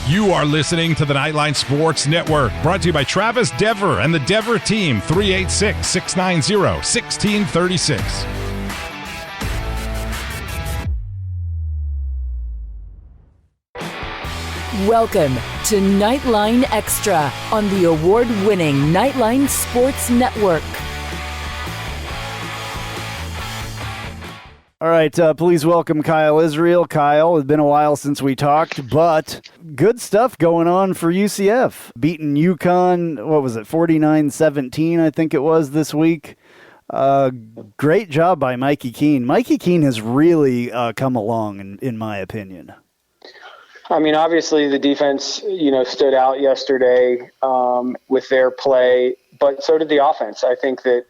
You are listening to the Knightline Sports Network, brought to you by Travis Dever and the Dever team, 386-690-1636. Welcome to Knightline Extra on the award-winning Knightline Sports Network. All right, please welcome Kyle Israel. Kyle, it's been a while since we talked, but good stuff going on for UCF. Beating UConn, 49-17, I think it was this week. Great job by Mikey Keene. Mikey Keene has really come along, in my opinion. I mean, obviously the defense, stood out yesterday with their play, but so did the offense. I think that,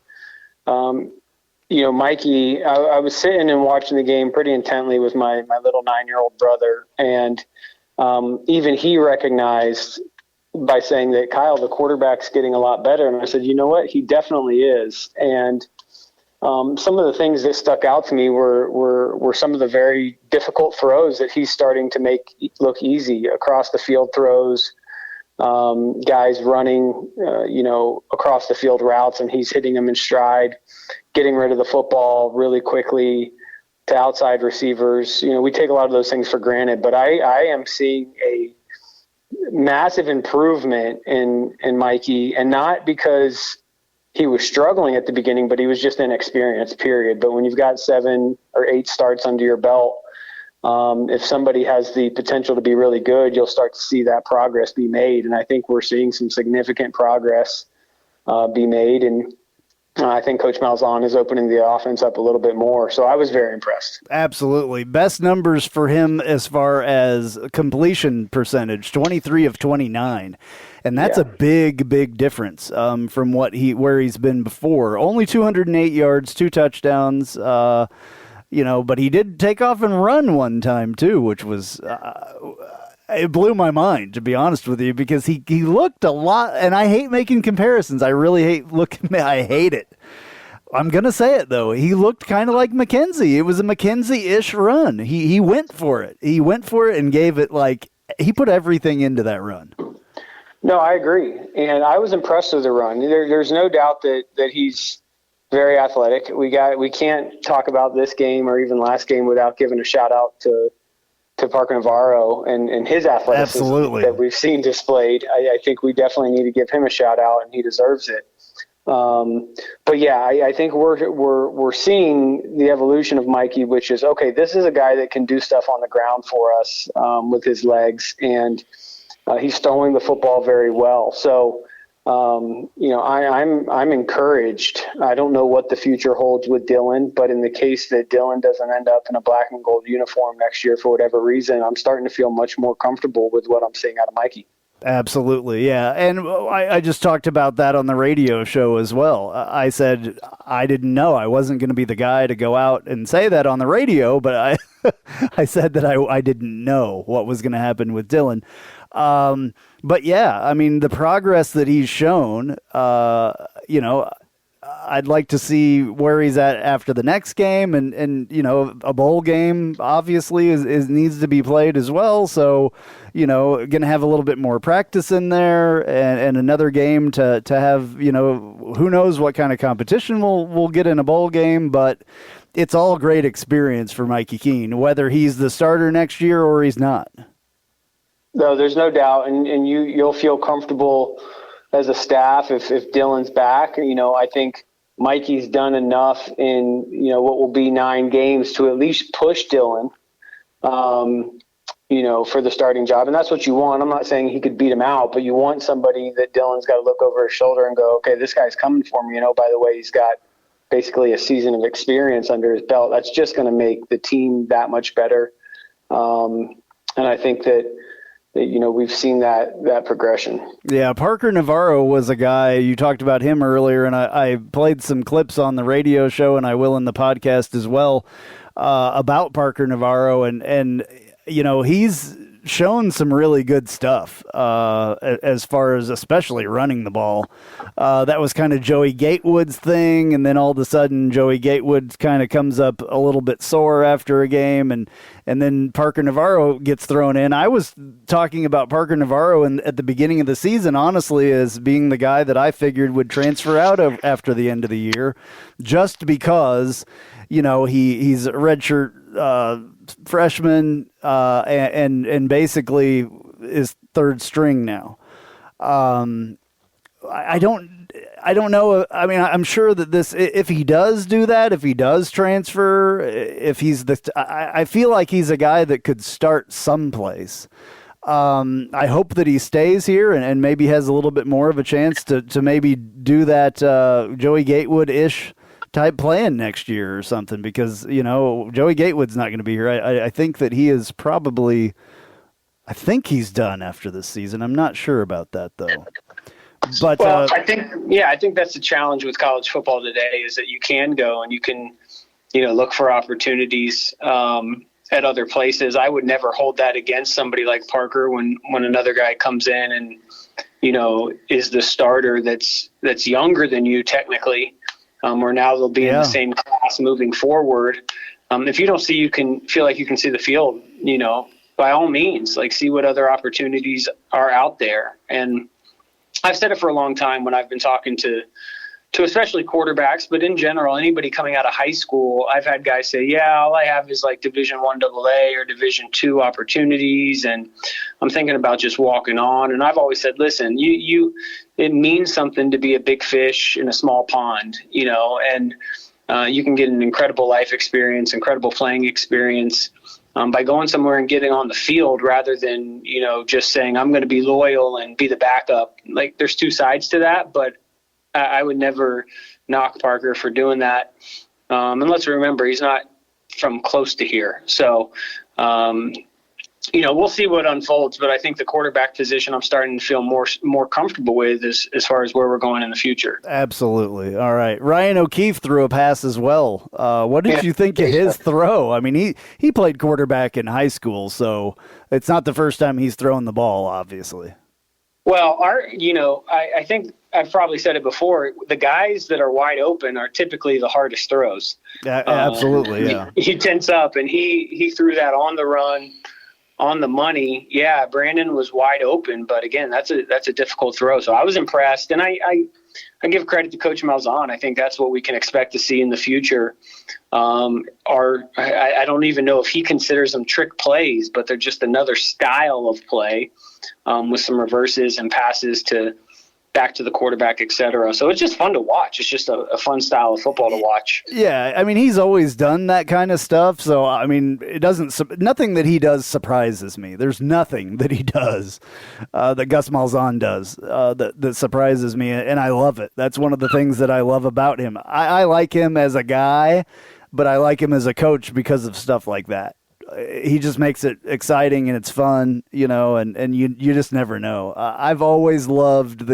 Mikey, I was sitting and watching the game pretty intently with my little 9-year-old brother, and even he recognized by saying that, Kyle, the quarterback's getting a lot better. And I said, you know what? He definitely is. And some of the things that stuck out to me were some of the very difficult throws that he's starting to make look easy, across the field throws, guys running, across the field routes, and he's hitting them in stride, getting rid of the football really quickly to outside receivers. We take a lot of those things for granted, but I am seeing a massive improvement in Mikey, and not because he was struggling at the beginning, but he was just inexperienced, period. But when you've got 7 or 8 starts under your belt, if somebody has the potential to be really good, you'll start to see that progress be made. And I think we're seeing some significant progress be made. And I think Coach Malzahn is opening the offense up a little bit more. So I was very impressed. Absolutely. Best numbers for him as far as completion percentage, 23 of 29. And that's a big difference from where he's been before. Only 208 yards, 2 touchdowns, but he did take off and run one time too, which was it blew my mind, to be honest with you, because he looked a lot, and I hate making comparisons. I really I hate it. I'm going to say it, though. He looked kind of like McKenzie. It was a McKenzie-ish run. He went for it. He went for it and gave it he put everything into that run. No, I agree. And I was impressed with the run. There's no doubt that he's very athletic. We can't talk about this game or even last game without giving a shout out to Parker Navarro and his athleticism that we've seen displayed. I think we definitely need to give him a shout out, and he deserves it. But yeah, I think we're seeing the evolution of Mikey, which is, okay, this is a guy that can do stuff on the ground for us with his legs, and he's throwing the football very well. So, I'm encouraged. I don't know what the future holds with Dylan, but in the case that Dylan doesn't end up in a black and gold uniform next year for whatever reason, I'm starting to feel much more comfortable with what I'm seeing out of Mikey. Absolutely, yeah. And I just talked about that on the radio show as well. I said I didn't know. I wasn't going to be the guy to go out and say that on the radio, but I said that I didn't know what was going to happen with Dylan. But yeah, I mean, the progress that he's shown, I'd like to see where he's at after the next game, and a bowl game obviously is needs to be played as well. So, going to have a little bit more practice in there, and another game to have, who knows what kind of competition we'll get in a bowl game, but it's all great experience for Mikey Keene, whether he's the starter next year or he's not. No, there's no doubt, and you'll feel comfortable as a staff if Dylan's back. I think Mikey's done enough in what will be 9 games to at least push Dylan, for the starting job, and that's what you want. I'm not saying he could beat him out, but you want somebody that Dylan's got to look over his shoulder and go, okay, this guy's coming for me. By the way, he's got basically a season of experience under his belt. That's just going to make the team that much better, and I think that we've seen that progression. Yeah, Parker Navarro was a guy, you talked about him earlier, and I played some clips on the radio show, and I will in the podcast as well, about Parker Navarro, and he's shown some really good stuff as far as especially running the ball. That was kind of Joey Gatewood's thing, and then all of a sudden Joey Gatewood kind of comes up a little bit sore after a game, and then Parker Navarro gets thrown in. I was talking about Parker Navarro at the beginning of the season, honestly, as being the guy that I figured would transfer out after the end of the year, just because, he's a redshirt freshman and basically is third string now. I don't know. I mean, I'm sure that if he does do that, if he does transfer, if he's I feel like he's a guy that could start someplace. I hope that he stays here and maybe has a little bit more of a chance to maybe do that Joey Gatewood-ish type playing next year or something, because, Joey Gatewood's not going to be here. I think that he is probably, I think he's done after this season. I'm not sure about that, though. But I think that's the challenge with college football today, is that you can go and you can, look for opportunities at other places. I would never hold that against somebody like Parker when another guy comes in and, is the starter that's younger than you technically, or now they'll be in the same class moving forward. If you don't feel like you can see the field, by all means, see what other opportunities are out there. And I've said it for a long time when I've been talking to especially quarterbacks, but in general, anybody coming out of high school, I've had guys say, all I have is Division I AA or Division II opportunities, and I'm thinking about just walking on. And I've always said, listen, it means something to be a big fish in a small pond, and you can get an incredible life experience, incredible playing experience by going somewhere and getting on the field rather than, just saying I'm going to be loyal and be the backup. There's two sides to that, but I would never knock Parker for doing that. And let's remember, he's not from close to here. So, we'll see what unfolds, but I think the quarterback position I'm starting to feel more comfortable with as far as where we're going in the future. Absolutely. All right. Ryan O'Keefe threw a pass as well. What did you think of his throw? I mean, he played quarterback in high school, so it's not the first time he's thrown the ball, obviously. Well, I think I've probably said it before. The guys that are wide open are typically the hardest throws. Absolutely, yeah. He tense up, and he threw that on the run, on the money. Yeah, Brandon was wide open, but again, that's a difficult throw. So I was impressed, and I give credit to Coach Malzahn. I think that's what we can expect to see in the future. I don't even know if he considers them trick plays, but they're just another style of play with some reverses and passes back to the quarterback, et cetera. So it's just fun to watch. It's just a fun style of football to watch. Yeah, I mean, he's always done that kind of stuff. So, I mean, nothing that he does surprises me. There's nothing that he does that Gus Malzahn does that surprises me, and I love it. That's one of the things that I love about him. I like him as a guy, but I like him as a coach because of stuff like that. He just makes it exciting and it's fun, and you just never know. I've always loved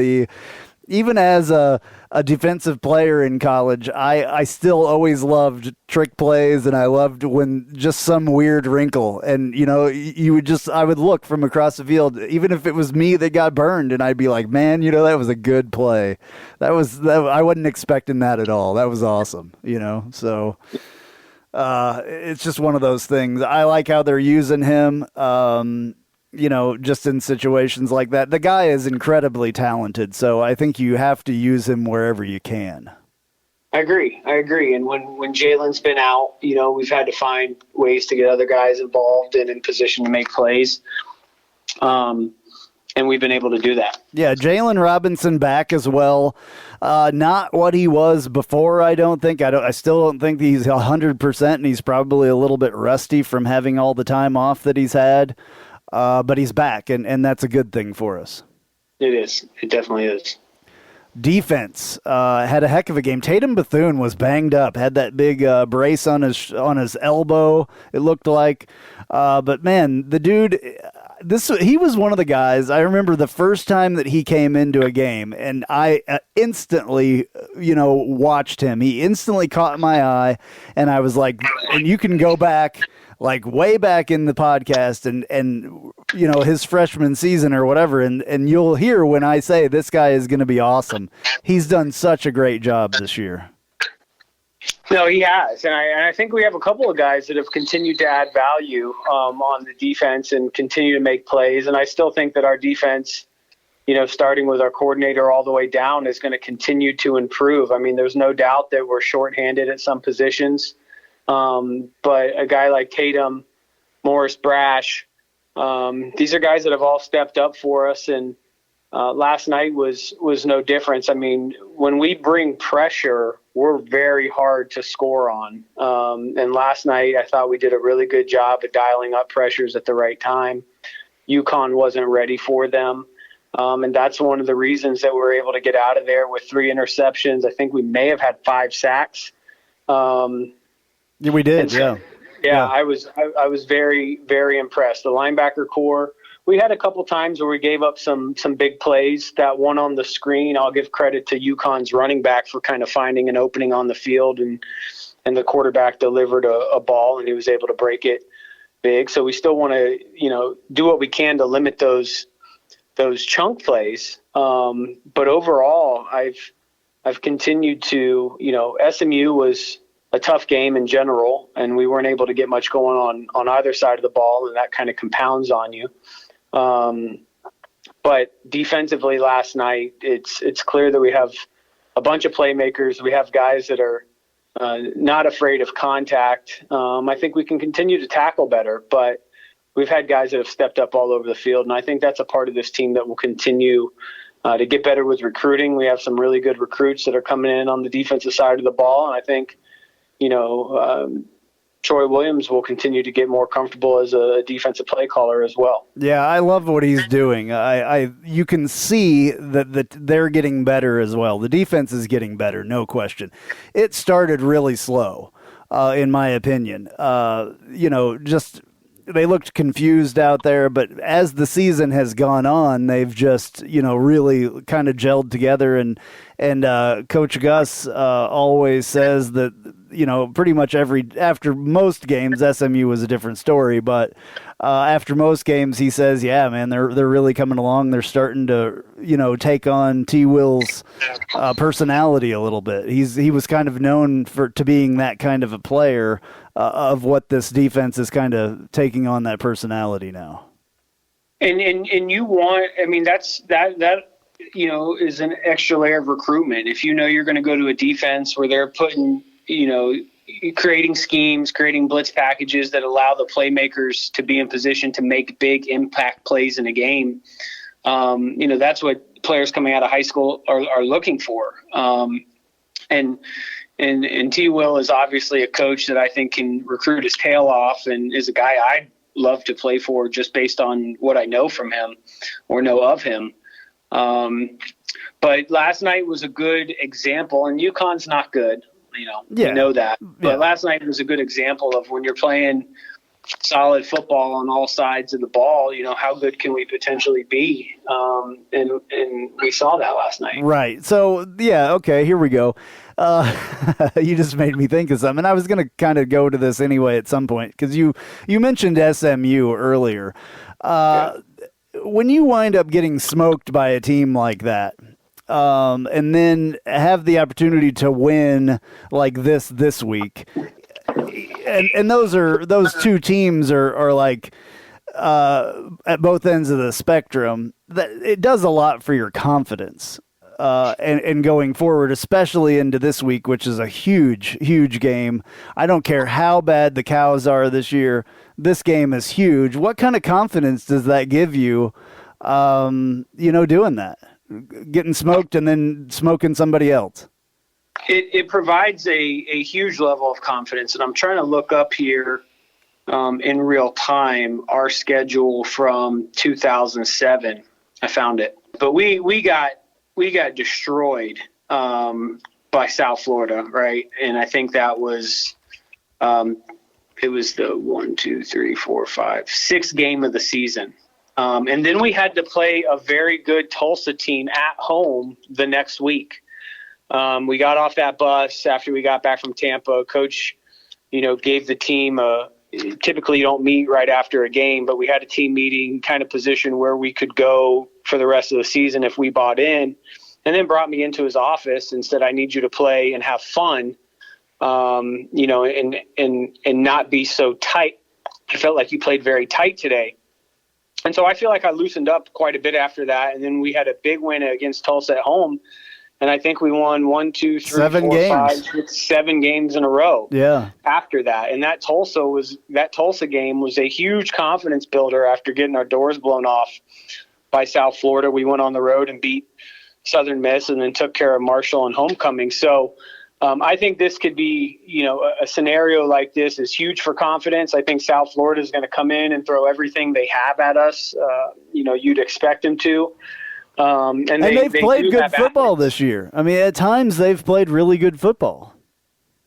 even as a defensive player in college, I still always loved trick plays, and I loved when just some weird wrinkle, and I would look from across the field, even if it was me that got burned, and I'd be like, man, that was a good play. I wasn't expecting that at all. That was awesome, so. It's just one of those things. I like how they're using him, just in situations like that. The guy is incredibly talented, so I think you have to use him wherever you can. I agree. And when Jalen's been out, we've had to find ways to get other guys involved and in position to make plays. And we've been able to do that. Yeah, Jalen Robinson back as well. Not what he was before, I don't think. I still don't think he's 100%, and he's probably a little bit rusty from having all the time off that he's had. But he's back, and that's a good thing for us. It is. It definitely is. Defense had a heck of a game. Tatum Bethune was banged up, had that big brace on his elbow, it looked like. But, man, the dude... he was one of the guys. I remember the first time that he came into a game, and I instantly, watched him. He instantly caught my eye, and I was like, and you can go back like way back in the podcast and his freshman season or whatever, and you'll hear when I say this guy is going to be awesome. He's done such a great job this year. No, he has, and I think we have a couple of guys that have continued to add value on the defense and continue to make plays, and I still think that our defense, starting with our coordinator all the way down, is going to continue to improve. I mean, there's no doubt that we're shorthanded at some positions. But a guy like Tatum, Morris, Brash, these are guys that have all stepped up for us. And last night was no difference. I mean, when we bring pressure, we're very hard to score on. And last night, I thought we did a really good job of dialing up pressures at the right time. UConn wasn't ready for them. And that's one of the reasons that we're able to get out of there with 3 interceptions. I think we may have had 5 sacks. Yeah, we did. Yeah. I was very, very impressed. The linebacker core, we had a couple times where we gave up some big plays. That one on the screen, I'll give credit to UConn's running back for kind of finding an opening on the field, and the quarterback delivered a ball and he was able to break it big. So we still want to, do what we can to limit those chunk plays. But overall, I've continued to, SMU was a tough game in general, and we weren't able to get much going on either side of the ball, and that kind of compounds on you. But defensively last night, it's clear that we have a bunch of playmakers. We have guys that are not afraid of contact. I think we can continue to tackle better, but we've had guys that have stepped up all over the field, and I think that's a part of this team that will continue to get better with recruiting. We have some really good recruits that are coming in on the defensive side of the ball, and I think Troy Williams will continue to get more comfortable as a defensive play caller as well. Yeah, I love what he's doing. You can see that they're getting better as well. The defense is getting better, no question. It started really slow, in my opinion. Just they looked confused out there, but as the season has gone on, they've just really kind of gelled together. And Coach Gus always says that pretty much after most games, SMU was a different story, but after most games, he says, yeah, man, they're really coming along. They're starting to take on T. Will's personality a little bit. He was kind of known to being that kind of a player. Of what this defense is kind of taking on that personality now. And you want, I mean, that is an extra layer of recruitment. If you're going to go to a defense where they're putting, creating schemes, creating blitz packages that allow the playmakers to be in position to make big impact plays in a game, that's what players coming out of high school are looking for. And T. Will is obviously a coach that I think can recruit his tail off and is a guy I'd love to play for just based on what I know from him or know of him. But last night was a good example, and UConn's not good. We know that. But last night was a good example of when you're playing solid football on all sides of the ball, how good can we potentially be? And we saw that last night. Right. So, yeah, okay, here we go. You just made me think of something. I was going to kind of go to this anyway at some point because you mentioned SMU earlier. When you wind up getting smoked by a team like that, and then have the opportunity to win like this week, and those two teams are like at both ends of the spectrum, that it does a lot for your confidence. And going forward, especially into this week, which is a huge, huge game. I don't care how bad the Cows are this year. This game is huge. What kind of confidence does that give you, doing that? Getting smoked and then smoking somebody else? It provides a huge level of confidence. And I'm trying to look up here in real time our schedule from 2007. I found it. But we got destroyed by South Florida, right? And I think that was it was the 6th game of the season. And then we had to play a very good Tulsa team at home the next week. We got off that bus after we got back from Tampa. Coach, gave the team a typically you don't meet right after a game, but we had a team meeting, kind of position where we could go for the rest of the season if we bought in, and then brought me into his office and said, I need you to play and have fun, and not be so tight. I felt like you played very tight today. And so I feel like I loosened up quite a bit after that. And then we had a big win against Tulsa at home. And I think we won 1, 2, 3, 7 4, games. 5, 6, 7 games in a row. Yeah. After that. And that Tulsa game was a huge confidence builder after getting our doors blown off by South Florida. We went on the road and beat Southern Miss and then took care of Marshall and homecoming. So I think this could be, a scenario like this is huge for confidence. I think South Florida is going to come in and throw everything they have at us. You'd expect them to. And they've played good football this year. I mean, at times they've played really good football.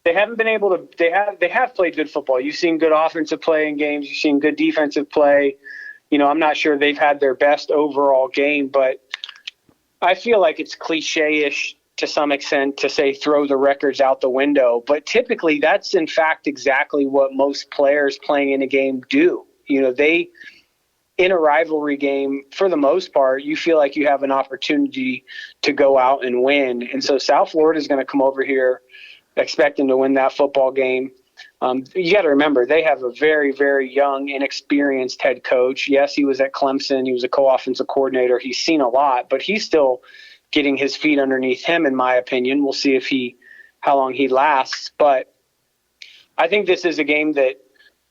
They haven't been able to. They have played good football. You've seen good offensive play in games. You've seen good defensive play. I'm not sure they've had their best overall game, but I feel like it's cliche-ish to some extent to say throw the records out the window. But typically that's in fact exactly what most players playing in a game do. They, in a rivalry game, for the most part, you feel like you have an opportunity to go out and win. And so South Florida is going to come over here expecting to win that football game. You got to remember, they have a very, very young, inexperienced head coach. Yes, he was at Clemson. He was a co-offensive coordinator. He's seen a lot, but he's still getting his feet underneath him, in my opinion. We'll see how long he lasts. But I think this is a game that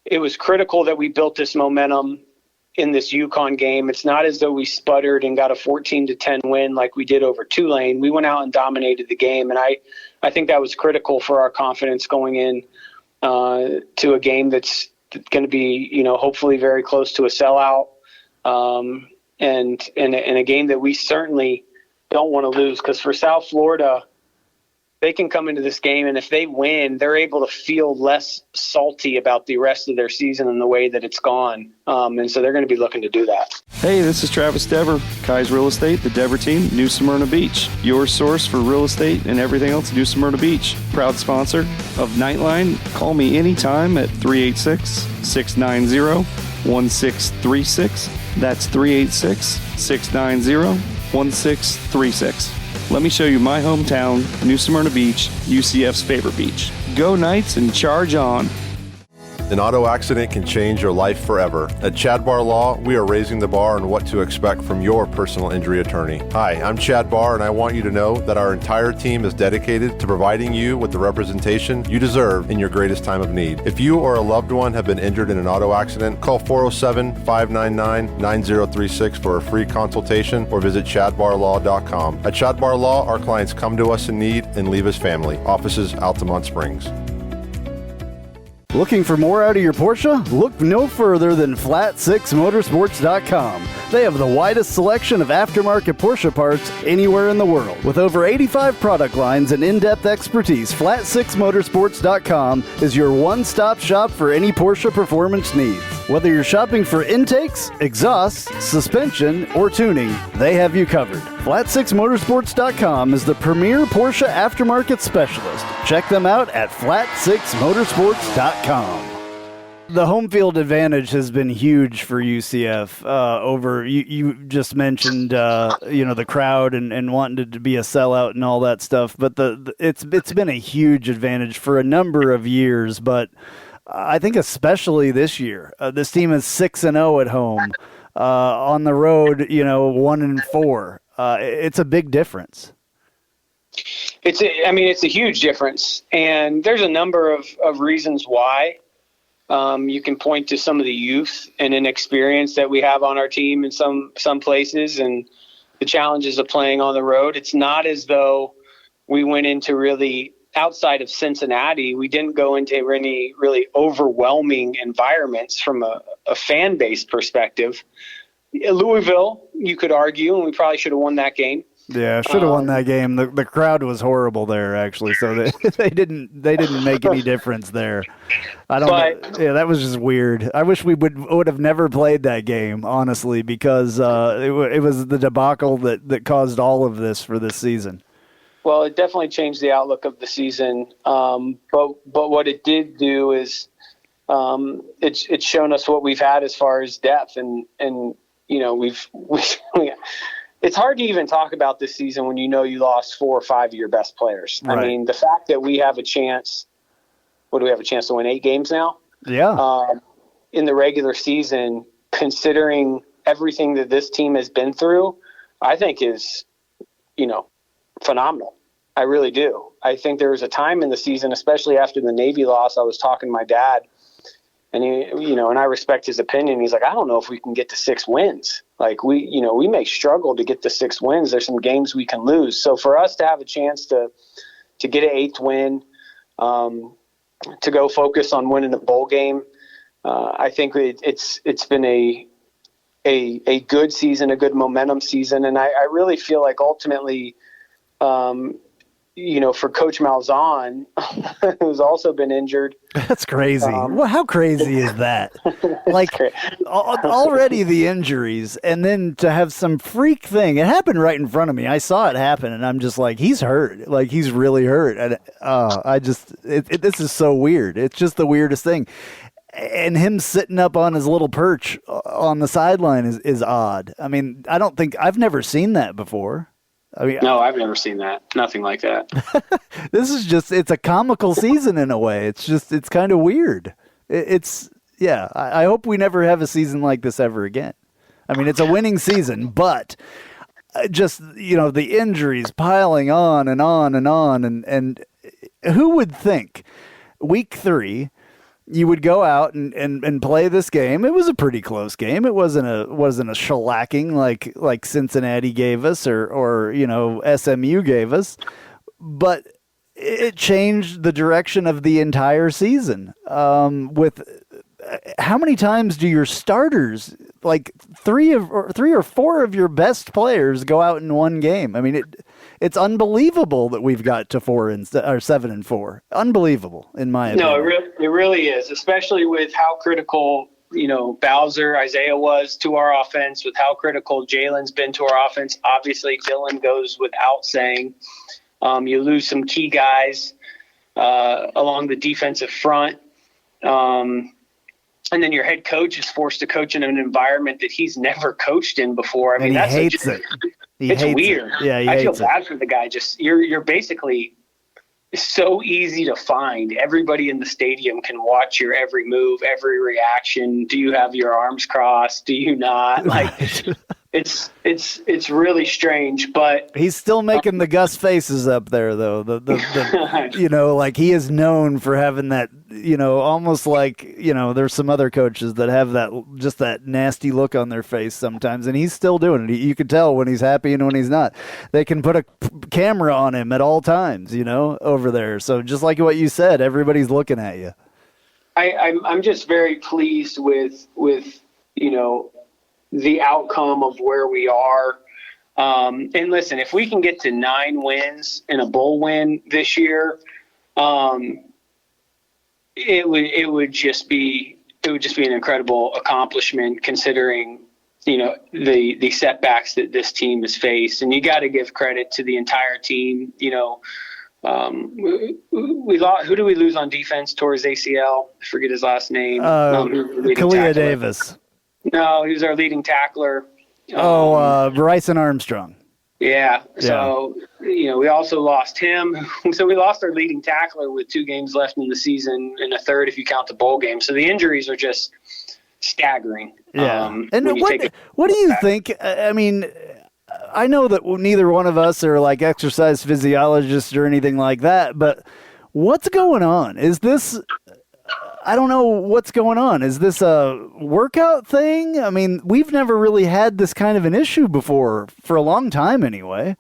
it was critical that we built this momentum in this UConn game. It's not as though we sputtered and got a 14-10 win like we did over Tulane. We went out and dominated the game, and I think that was critical for our confidence going in to a game that's going to be, hopefully very close to a sellout, and a game that we certainly don't want to lose, because for South Florida, they can come into this game, and if they win, they're able to feel less salty about the rest of their season and the way that it's gone. And so they're going to be looking to do that. Hey, this is Travis Dever, Kai's Real Estate, the Dever team, New Smyrna Beach. Your source for real estate and everything else, New Smyrna Beach. Proud sponsor of Knightline. Call me anytime at 386-690-1636. That's 386-690-1636. Let me show you my hometown, New Smyrna Beach, UCF's favorite beach. Go Knights and charge on. An auto accident can change your life forever. At Chad Barr Law, we are raising the bar on what to expect from your personal injury attorney. Hi, I'm Chad Barr, and I want you to know that our entire team is dedicated to providing you with the representation you deserve in your greatest time of need. If you or a loved one have been injured in an auto accident, call 407-599-9036 for a free consultation or visit chadbarlaw.com. At Chad Barr Law, our clients come to us in need and leave as family. Offices, Altamont Springs. Looking for more out of your Porsche? Look no further than Flat6Motorsports.com. They have the widest selection of aftermarket Porsche parts anywhere in the world. With over 85 product lines and in-depth expertise, Flat6Motorsports.com is your one-stop shop for any Porsche performance needs. Whether you're shopping for intakes, exhausts, suspension, or tuning, they have you covered. Flat6Motorsports.com is the premier Porsche aftermarket specialist. Check them out at Flat6Motorsports.com. The home field advantage has been huge for UCF over, you just mentioned, the crowd and wanting it to be a sellout and all that stuff. But it's been a huge advantage for a number of years, but I think especially this year. This team is 6-0 at home. On the road, 1-4. It's a big difference. It's a huge difference, and there's a number of reasons why. You can point to some of the youth and inexperience that we have on our team in some places, and the challenges of playing on the road. It's not as though we went into really outside of Cincinnati. We didn't go into any really overwhelming environments from a fan base perspective. Louisville, you could argue, and we probably should have won that game. Yeah, should have won that game. The crowd was horrible there, actually, so they didn't make any difference there. That was just weird. I wish we would have never played that game, honestly, because it was the debacle that caused all of this for this season. Well, it definitely changed the outlook of the season. But what it did do is it's shown us what we've had as far as depth, and we've it's hard to even talk about this season when you lost 4 or 5 of your best players. Right. I mean, the fact that we have a chance. What do we have a chance to win 8 games now? Yeah. In the regular season, considering everything that this team has been through, I think is, phenomenal. I really do. I think there was a time in the season, especially after the Navy loss, I was talking to my dad, and and I respect his opinion. He's like, I don't know if we can get to 6 wins. Like we may struggle to get to 6 wins. There's some games we can lose. So for us to have a chance to get an 8th win, to go focus on winning the bowl game, I think it's been a good season, a good momentum season, and I really feel like ultimately, for Coach Malzahn, who's also been injured. That's crazy. Well, how crazy is that? Like already the injuries, and then to have some freak thing. It happened right in front of me. I saw it happen, and I'm just like, he's hurt. Like he's really hurt. And this is so weird. It's just the weirdest thing. And him sitting up on his little perch on the sideline is odd. I mean, I've never seen that before. I mean, no, I've never seen that. Nothing like that. This is it's a comical season in a way. It's kind of weird. I hope we never have a season like this ever again. I mean, it's a winning season, but just, the injuries piling on and on and on. And who would think week 3, you would go out and play this game. It was a pretty close game. It wasn't a shellacking like Cincinnati gave us or SMU gave us, but it changed the direction of the entire season. With how many times do your starters, like 3 or 4 of your best players, go out in one game? I mean, it's unbelievable that we've got to 7-4. Unbelievable, in my opinion. No, it really is, especially with how critical, Bowser, Isaiah was to our offense, with how critical Jalen's been to our offense. Obviously, Dylan goes without saying. You lose some key guys along the defensive front. And then your head coach is forced to coach in an environment that he's never coached in before. I mean, he hates it. It's weird. Yeah, I feel bad for the guy. Just you're basically so easy to find. Everybody in the stadium can watch your every move, every reaction. Do you have your arms crossed? Do you not? Like it's really strange, but he's still making the Gus faces up there, though. The like he is known for having that, almost like, there's some other coaches that have that nasty look on their face sometimes, and he's still doing it. You can tell when he's happy and when he's not. They can put a camera on him at all times, over there. So just like what you said, everybody's looking at you. I'm just very pleased with the outcome of where we are. And listen, if we can get to 9 wins and a bowl win this year, it would just be an incredible accomplishment, considering, the setbacks that this team has faced. And you got to give credit to the entire team. We lost. Who do we lose on defense towards ACL? I forget his last name. Kalia Davis. No, he was our leading tackler. Bryson Armstrong. Yeah. So, we also lost him. So we lost our leading tackler with 2 games left in the season, and a third if you count the bowl game. So the injuries are just staggering. Yeah. And what do you think? I mean, I know that neither one of us are like exercise physiologists or anything like that, but what's going on? Is this... I don't know what's going on. Is this a workout thing? I mean, we've never really had this kind of an issue before, for a long time anyway.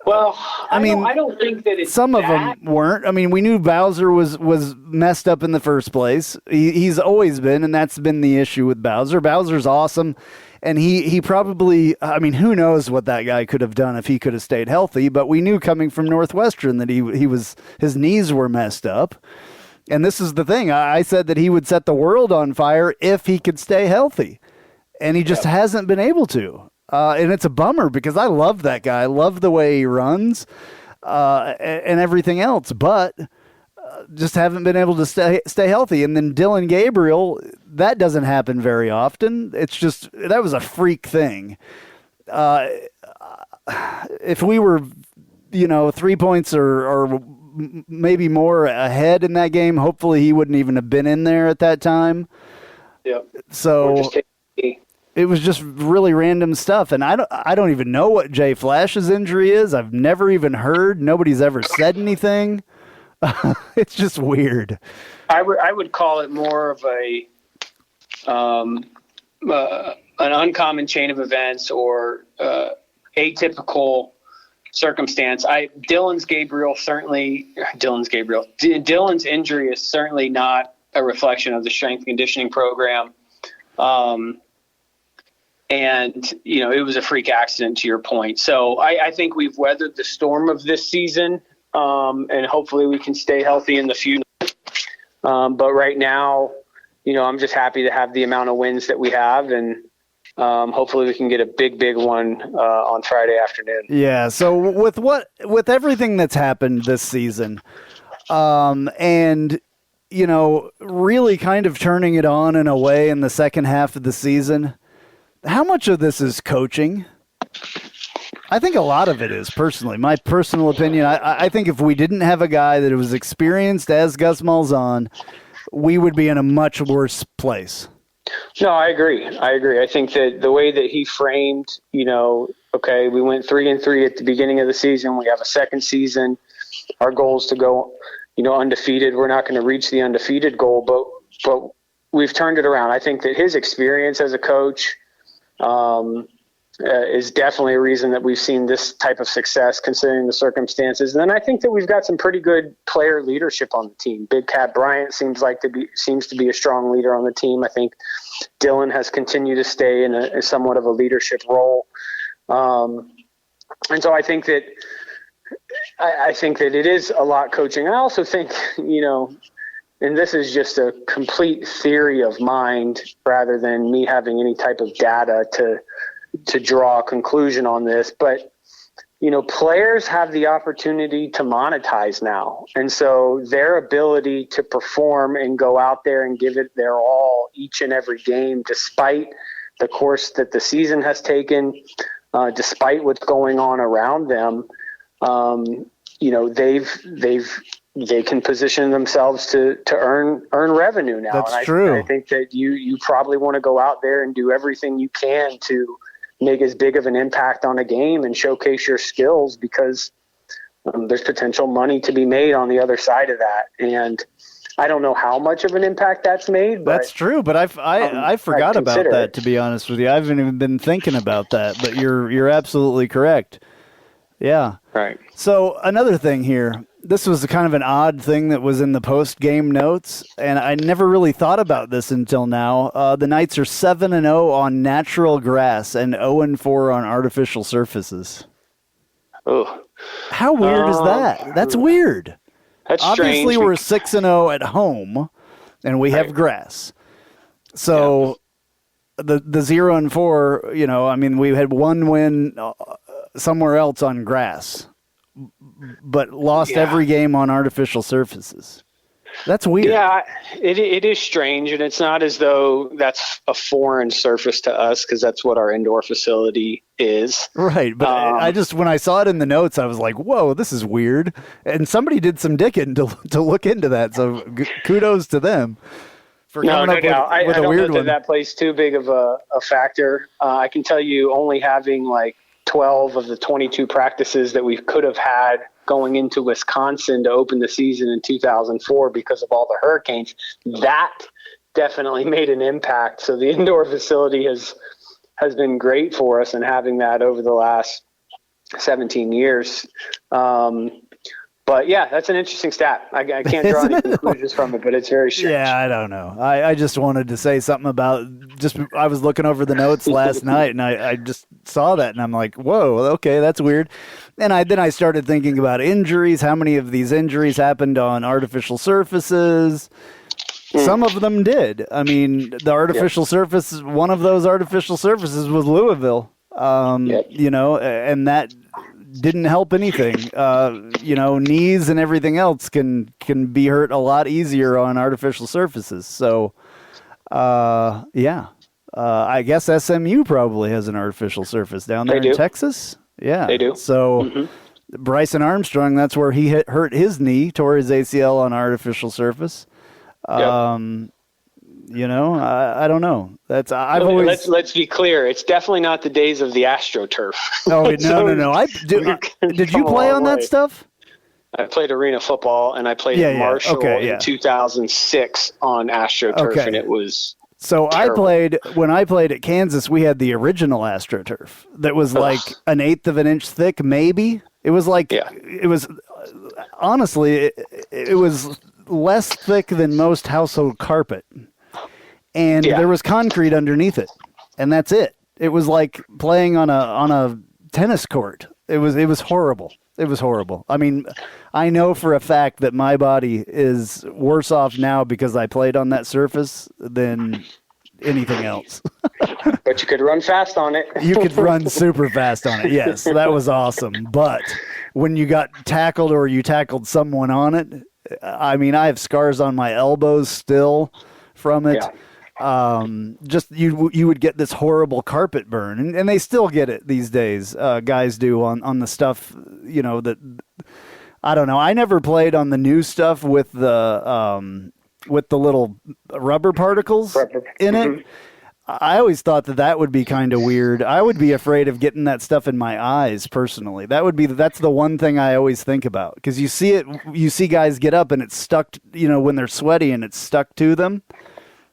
Well, I don't think that it's some of them weren't. I mean, we knew Bowser was messed up in the first place. He's always been, and that's been the issue with Bowser. Bowser's awesome, and he probably, I mean, who knows what that guy could have done if he could have stayed healthy, but we knew coming from Northwestern that his knees were messed up. And this is the thing. I said that he would set the world on fire if he could stay healthy. And he just hasn't been able to. And it's a bummer because I love that guy. I love the way he runs and everything else. But just haven't been able to stay healthy. And then Dylan Gabriel, that doesn't happen very often. It's just, that was a freak thing. If we were, 3 points or maybe more ahead in that game, hopefully he wouldn't even have been in there at that time. Yeah. So it was just really random stuff. And I don't even know what Jay Flash's injury is. I've never even heard. Nobody's ever said anything. It's just weird. I would call it more of an uncommon chain of events or atypical circumstance. Dylan's injury is certainly not a reflection of the strength and conditioning program. And, it was a freak accident, to your point. So I think we've weathered the storm of this season, and hopefully we can stay healthy in the future. But right now, I'm just happy to have the amount of wins that we have, and hopefully we can get a big one on Friday afternoon. Yeah. So with everything that's happened this season, and really kind of turning it on in a way in the second half of the season, how much of this is coaching? I think a lot of it is, personally. My personal opinion, I think if we didn't have a guy that was experienced as Gus Malzahn, we would be in a much worse place. No, I agree. I think that the way that he framed, okay, we went 3-3 at the beginning of the season. We have a second season. Our goal is to go, undefeated. We're not going to reach the undefeated goal, but we've turned it around. I think that his experience as a coach is definitely a reason that we've seen this type of success considering the circumstances. And then I think that we've got some pretty good player leadership on the team. Big Cat Bryant seems to be a strong leader on the team. I think Dylan has continued to stay in a somewhat of a leadership role. And so I think that it is a lot coaching. I also think, and this is just a complete theory of mind rather than me having any type of data to draw a conclusion on this, but players have the opportunity to monetize now. And so their ability to perform and go out there and give it their all each and every game, despite the course that the season has taken, despite what's going on around them, they can position themselves to earn revenue now. That's true. I think that you probably want to go out there and do everything you can to make as big of an impact on a game and showcase your skills, because there's potential money to be made on the other side of that. And I don't know how much of an impact that's made. But, that's true, but I forgot about that, to be honest with you. I haven't even been thinking about that, but you're absolutely correct. Yeah. Right. So another thing here, this was kind of an odd thing that was in the post-game notes, and I never really thought about this until now. The Knights are 7-0 on natural grass and 0-4 on artificial surfaces. Oh, how weird is that? That's weird. That's obviously strange. We're 6-0 at home, and we have grass. So the 0-4, we had one win somewhere else on grass, but lost every game on artificial surfaces. That's weird. Yeah, it is strange, and it's not as though that's a foreign surface to us, because that's what our indoor facility is. Right, but when I saw it in the notes, I was like, whoa, this is weird. And somebody did some digging to look into that, so kudos to them for coming up with a weird one. That plays too big of a factor. I can tell you, only having 12 of the 22 practices that we could have had going into Wisconsin to open the season in 2004 because of all the hurricanes, that definitely made an impact. So the indoor facility has been great for us, and having that over the last 17 years. But yeah, that's an interesting stat. I can't draw any conclusions from it, but it's very strange. Yeah, I don't know. I just wanted to say something about I was looking over the notes last night, and I just saw that, and I'm like, whoa, okay, that's weird. And then I started thinking about injuries. How many of these injuries happened on artificial surfaces? Some of them did. I mean, the artificial surface, one of those artificial surfaces was Louisville, and that didn't help anything. Knees and everything else can be hurt a lot easier on artificial surfaces. So, I guess SMU probably has an artificial surface down there in Texas. Yeah, they do. So Bryson Armstrong, that's where he hurt his knee, tore his ACL on artificial surface. Yep. I don't know. Let's be clear. It's definitely not the days of the AstroTurf. Oh no. Did you play on that stuff? I played arena football, and I played at Marshall in 2006 on AstroTurf, and it was so terrible. When I played at Kansas, we had the original AstroTurf that was like an eighth of an inch thick, maybe. It was like it was honestly it was less thick than most household carpet. And there was concrete underneath it, and that's it. It was like playing on a tennis court. It was horrible. It was horrible. I mean, I know for a fact that my body is worse off now because I played on that surface than anything else. But you could run fast on it. You could run super fast on it. Yes, that was awesome. But when you got tackled or you tackled someone on it, I mean, I have scars on my elbows still from it. Just you would get this horrible carpet burn, and they still get it these days. Guys do on the stuff, that I don't know. I never played on the new stuff with the little rubber particles in it. I always thought that would be kind of weird. I would be afraid of getting that stuff in my eyes personally. That's the one thing I always think about, because you see guys get up and it's stuck, when they're sweaty and it's stuck to them.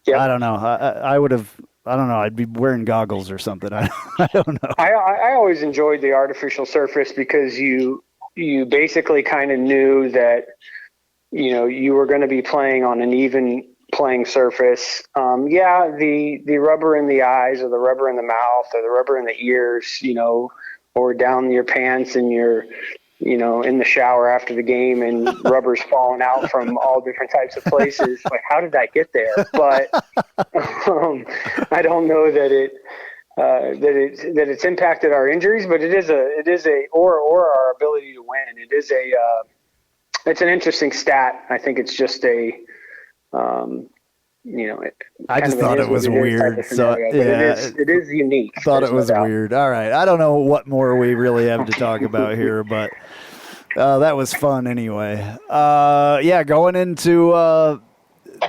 Yep. I don't know. I would have. I don't know. I'd be wearing goggles or something. I don't know. I always enjoyed the artificial surface because you basically kind of knew that you were going to be playing on an even playing surface. The rubber in the eyes or the rubber in the mouth or the rubber in the ears, or down your pants and your in the shower after the game and rubber's falling out from all different types of places. Like, how did that get there? But I don't know that it's impacted our injuries, but it is or our ability to win. It's an interesting stat. I think it's just I just thought it was weird. So it is unique. Thought it was weird. All right. I don't know what more we really have to talk about here, but that was fun anyway. Going into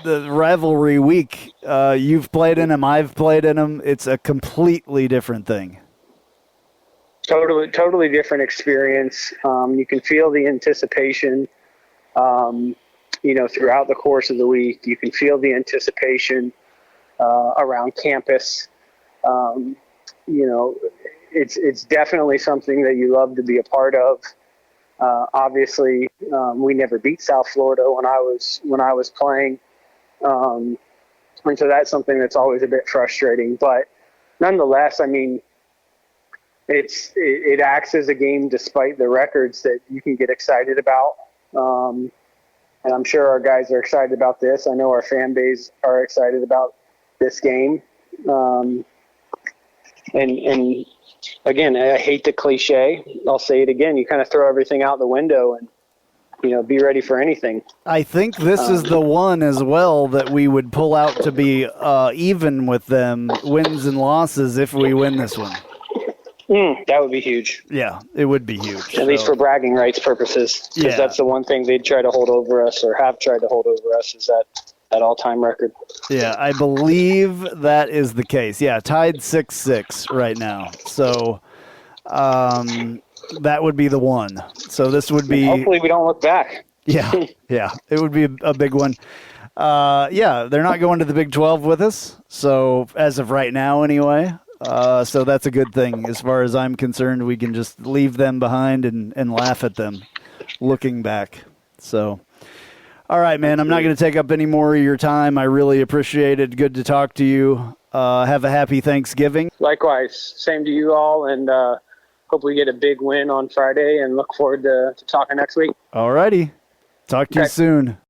the rivalry week, you've played in them, I've played in them. It's a completely different thing. Totally different experience. You can feel the anticipation. Throughout the course of the week, you can feel the anticipation around campus. It's definitely something that you love to be a part of. Obviously, we never beat South Florida when I was playing, and so that's something that's always a bit frustrating. But nonetheless, I mean, it acts as a game despite the records that you can get excited about. And I'm sure our guys are excited about this. I know our fan base are excited about this game. And again, I hate the cliche. I'll say it again. You kind of throw everything out the window and, be ready for anything. I think this is the one as well that we would pull out to be even with them, wins and losses, if we win this one. That would be huge. Yeah, it would be huge. At least for bragging rights purposes, because that's the one thing they'd try to hold over us, or have tried to hold over us, is that all-time record. Yeah, I believe that is the case. Yeah, tied 6-6 right now. So that would be the one. So this would be... Hopefully we don't look back. Yeah, it would be a big one. They're not going to the Big 12 with us, so as of right now anyway. So that's a good thing. As far as I'm concerned, we can just leave them behind and laugh at them looking back. So, all right, man, I'm not going to take up any more of your time. I really appreciate it. Good to talk to you. Have a happy Thanksgiving. Likewise. Same to you all, and hope we get a big win on Friday, and look forward to talking next week. All righty. Talk to you soon.